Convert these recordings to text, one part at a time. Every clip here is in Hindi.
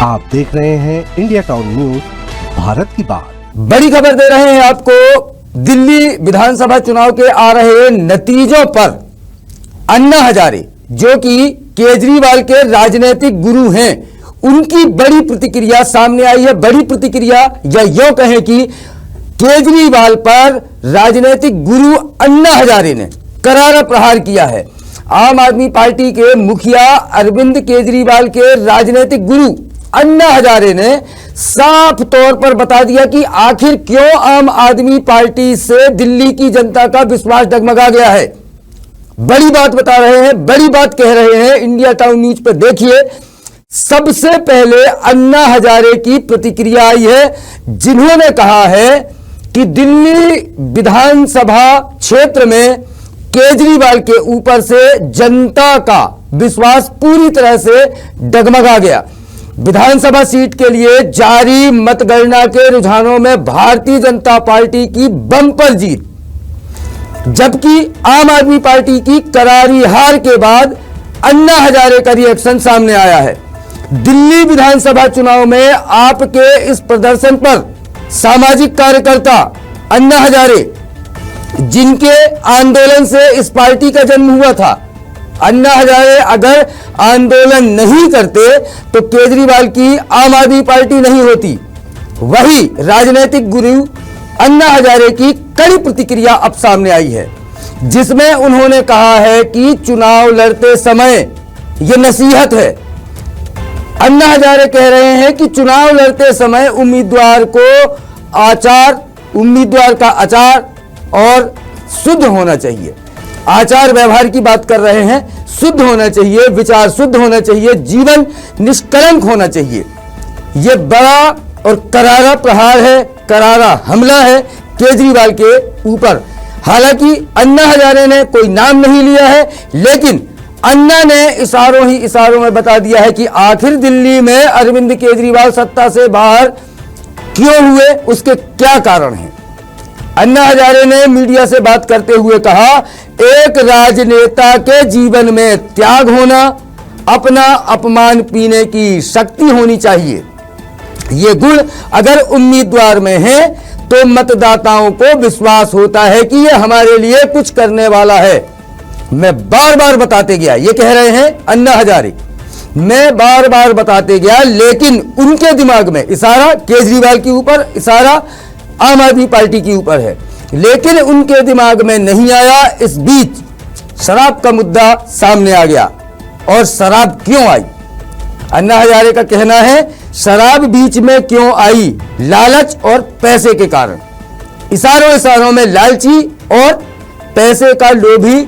आप देख रहे हैं इंडिया टाउन न्यूज, भारत की बात। बड़ी खबर दे रहे हैं आपको। दिल्ली विधानसभा चुनाव के आ रहे नतीजों पर अन्ना हजारे, जो कि केजरीवाल के राजनीतिक गुरु हैं, उनकी बड़ी प्रतिक्रिया सामने आई है। बड़ी प्रतिक्रिया, या यूं कहें कि केजरीवाल पर राजनीतिक गुरु अन्ना हजारे ने करारा प्रहार किया है। आम आदमी पार्टी के मुखिया अरविंद केजरीवाल के राजनीतिक गुरु अन्ना हजारे ने साफ तौर पर बता दिया कि आखिर क्यों आम आदमी पार्टी से दिल्ली की जनता का विश्वास डगमगा गया है। बड़ी बात बता रहे हैं, बड़ी बात कह रहे हैं। इंडिया टाउन न्यूज पर देखिए, सबसे पहले अन्ना हजारे की प्रतिक्रिया आई है, जिन्होंने कहा है कि दिल्ली विधानसभा क्षेत्र में केजरीवाल के ऊपर से जनता का विश्वास पूरी तरह से डगमगा गया। विधानसभा सीट के लिए जारी मतगणना के रुझानों में भारतीय जनता पार्टी की बम्पर जीत, जबकि आम आदमी पार्टी की करारी हार के बाद अन्ना हजारे का रिएक्शन सामने आया है। दिल्ली विधानसभा चुनाव में आपके इस प्रदर्शन पर सामाजिक कार्यकर्ता अन्ना हजारे, जिनके आंदोलन से इस पार्टी का जन्म हुआ था, अन्ना हजारे अगर आंदोलन नहीं करते तो केजरीवाल की आम आदमी पार्टी नहीं होती। वही राजनीतिक गुरु अन्ना हजारे की कड़ी प्रतिक्रिया अब सामने आई है, जिसमें उन्होंने कहा है कि चुनाव लड़ते समय, यह नसीहत है, अन्ना हजारे कह रहे हैं कि चुनाव लड़ते समय उम्मीदवार का आचार और शुद्ध होना चाहिए। आचार व्यवहार की बात कर रहे हैं, शुद्ध होना चाहिए, विचार शुद्ध होना चाहिए, जीवन निष्कलंक होना चाहिए। यह बड़ा और करारा प्रहार है, करारा हमला है केजरीवाल के ऊपर। हालांकि अन्ना हजारे ने कोई नाम नहीं लिया है, लेकिन अन्ना ने इशारों में बता दिया है कि आखिर दिल्ली में अरविंद केजरीवाल सत्ता से बाहर क्यों हुए, उसके क्या कारण हैं। अन्ना हजारे ने मीडिया से बात करते हुए कहा, एक राजनेता के जीवन में त्याग होना, अपना अपमान पीने की शक्ति होनी चाहिए। ये गुण अगर उम्मीदवार में है तो मतदाताओं को विश्वास होता है कि ये हमारे लिए कुछ करने वाला है। मैं बार बार बताते गया, ये कह रहे हैं अन्ना हजारे, मैं बार बार बताते गया, लेकिन उनके दिमाग में इशारा केजरीवाल के ऊपर, इशारा आम आदमी पार्टी के ऊपर है, लेकिन उनके दिमाग में नहीं आया। इस बीच शराब का मुद्दा सामने आ गया। और शराब क्यों आई? अन्ना हजारे का कहना है, शराब बीच में क्यों आई? लालच और पैसे के कारण। इशारों में लालची और पैसे का लोभी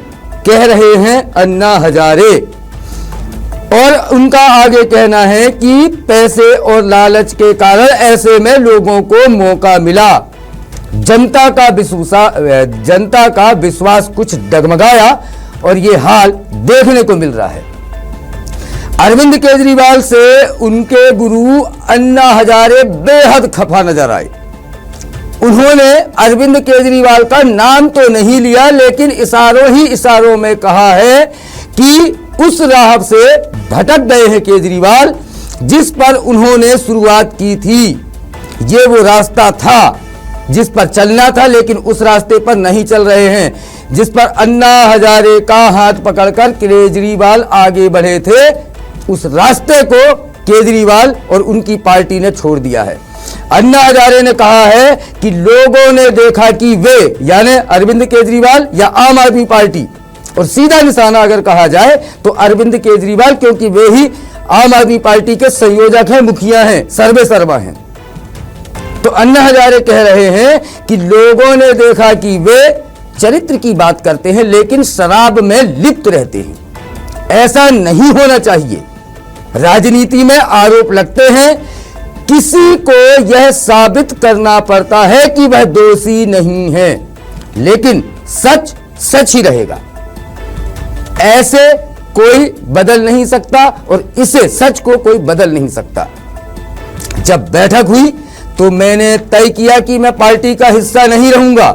कह रहे हैं अन्ना हजारे। और उनका आगे कहना है कि पैसे और लालच के कारण ऐसे में लोगों को मौका मिला, जनता का विश्वास कुछ डगमगाया, और ये हाल देखने को मिल रहा है। अरविंद केजरीवाल से उनके गुरु अन्ना हजारे बेहद खफा नजर आए। उन्होंने अरविंद केजरीवाल का नाम तो नहीं लिया, लेकिन इशारों में कहा है कि उस राह से भटक गए हैं केजरीवाल, जिस पर उन्होंने शुरुआत की थी। ये वो रास्ता था जिस पर चलना था, लेकिन उस रास्ते पर नहीं चल रहे हैं, जिस पर अन्ना हजारे का हाथ पकड़कर केजरीवाल आगे बढ़े थे। उस रास्ते को केजरीवाल और उनकी पार्टी ने छोड़ दिया है। अन्ना हजारे ने कहा है कि लोगों ने देखा कि वे, यानी अरविंद केजरीवाल या आम आदमी पार्टी, और सीधा निशाना अगर कहा जाए तो अरविंद केजरीवाल, क्योंकि वे ही आम आदमी पार्टी के संयोजक हैं, मुखिया हैं, सर्वेसर्वा हैं। तो अन्ना हजारे कह रहे हैं कि लोगों ने देखा कि वे चरित्र की बात करते हैं, लेकिन शराब में लिप्त रहते हैं। ऐसा नहीं होना चाहिए। राजनीति में आरोप लगते हैं, किसी को यह साबित करना पड़ता है कि वह दोषी नहीं है, लेकिन सच सच ही रहेगा। ऐसे कोई बदल नहीं सकता, और इसे, सच को कोई बदल नहीं सकता। जब बैठक हुई तो मैंने तय किया कि मैं पार्टी का हिस्सा नहीं रहूंगा,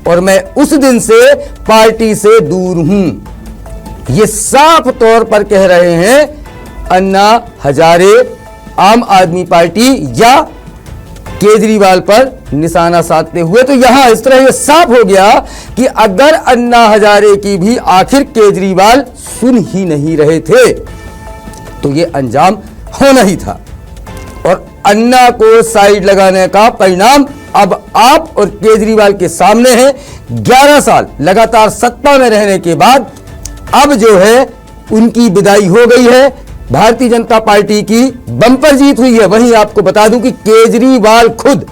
और मैं उस दिन से पार्टी से दूर हूं। ये साफ तौर पर कह रहे हैं अन्ना हजारे, आम आदमी पार्टी या केजरीवाल पर निशाना साधते हुए। तो यहां इस तरह यह साफ हो गया कि अगर अन्ना हजारे की भी आखिर केजरीवाल सुन ही नहीं रहे थे तो यह अंजाम होना ही था। और अन्ना को साइड लगाने का परिणाम अब आप और केजरीवाल के सामने है। 11 साल लगातार सत्ता में रहने के बाद अब जो है उनकी विदाई हो गई है। भारतीय जनता पार्टी की बम्पर जीत हुई है। वहीं आपको बता दूं कि केजरीवाल खुद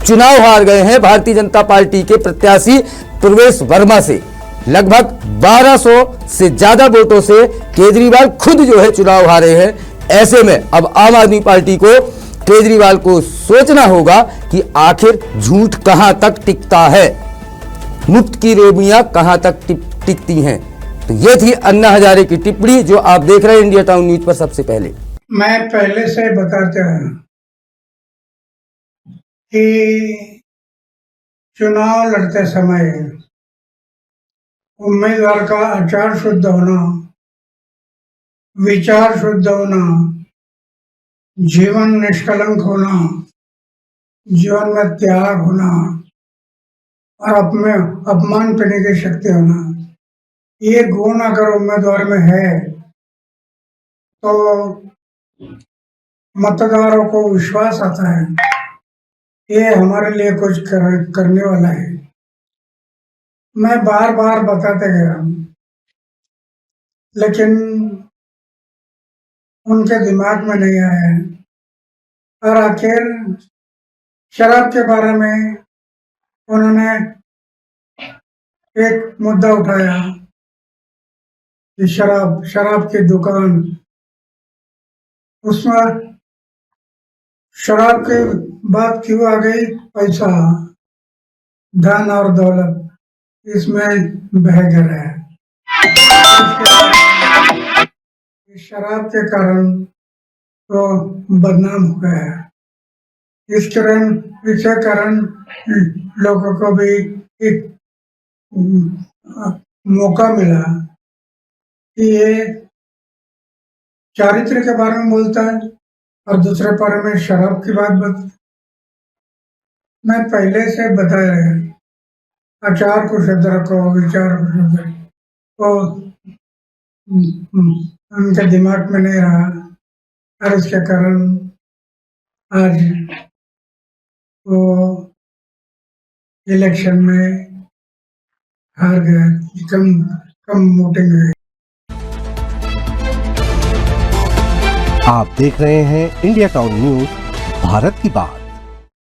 चुनाव हार गए हैं भारतीय जनता पार्टी के प्रत्याशी प्रवेश वर्मा से। लगभग 1200 से ज्यादा वोटों से केजरीवाल खुद जो है चुनाव हारे हैं। ऐसे में अब आम आदमी पार्टी को केजरीवाल को सोचना होगा कि आखिर झूठ कहां तक टिकता है, मुफ्त की रोटियां कहां तक टिकती हैं। तो ये थी अन्ना हजारे की टिप्पणी जो आप देख रहे हैं इंडिया टाउन न्यूज पर। सबसे पहले मैं पहले से बताता हूं कि चुनाव लड़ते समय उम्मीदवार का आचार शुद्ध होना, विचार शुद्ध होना, जीवन निष्कलंक होना, जीवन में त्याग होना और अपमान करने की शक्ति होना, ये गुण अगर उम्मीदवार में है तो मतदारों को विश्वास आता है ये हमारे लिए कुछ करने वाला है। मैं बार बार बताते गया लेकिन उनके दिमाग में नहीं आया और आखिर शराब के बारे में उन्होंने एक मुद्दा उठाया कि शराब की दुकान, उसमें शराब की बात क्यों आ गई? पैसा, धन और दौलत इसमें बह गया है। शराब के कारण तो बदनाम हो गया है। इसके कारण लोगों को भी एक मौका मिला कि ये चारित्र के बारे में बोलता है और दूसरे बारे में शराब की बात बता। मैं पहले से बताया है, आचार को शुद्ध रखो, विचार को शुद्ध रखो। उनके दिमाग में नहीं रहा और इसके कारण आज वो इलेक्शन में हार गए, कम वोटिंग हुई। आप देख रहे हैं इंडिया टाउन न्यूज, भारत की बात।